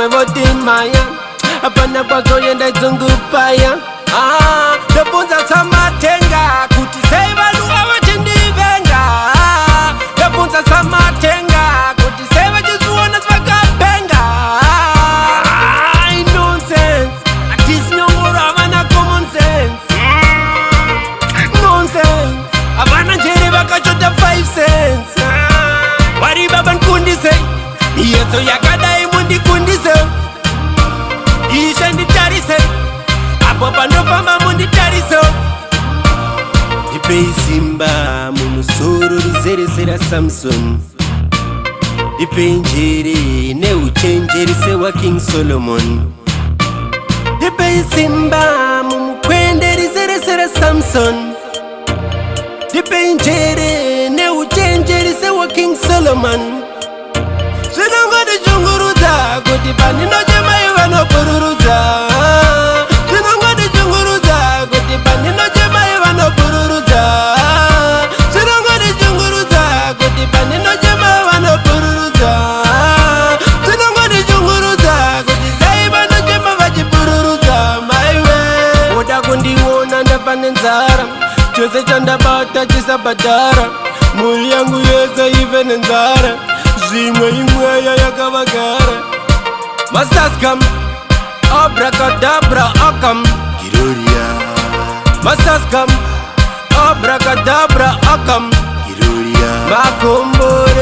vamwe voti maya apana kwazoenda dzungupaya. Ndobvunza samatenga kuti sei vanhu avachindivenga. Ndobvunza samatenga kuti sei vachiziona svakapenga. Nonsense, hatisi nyongoro havana common sense. Nonsense, havana njere vakachota 5 cents. Wari baba nkundise, yeso yakadai mundikundise. Ishe nditarise, apo panofamba munditarise. Ndipei simba mumusoro rizeresera Samson. Ndipei njere neuchenjeri sewa King Solomon. Ndipei simba mumukwende rizeresera Samson. Ndipei njere neuchenjeri sewa King Solomon. Zvinongondichungurudza kuti pandinochema ivo vanopururudza. Zvinongondichungurudza kuti pandinochema ivo vanopururudza. Zvinongondichungurudza kuti pandinochema ivo vanopururudza. Zvinongondichungurudza kuti sei vanochema vachipururudza. Maiwe woda kundiona ndafa nenzara, chose chandabata chisabhadhara. Mhuri yangu yese ive nenzara, zvimwe imweya yakavagara. Masaskam, abracadabra akam, Giroria. Masaskam, abracadabra akam, Giroria. Makombore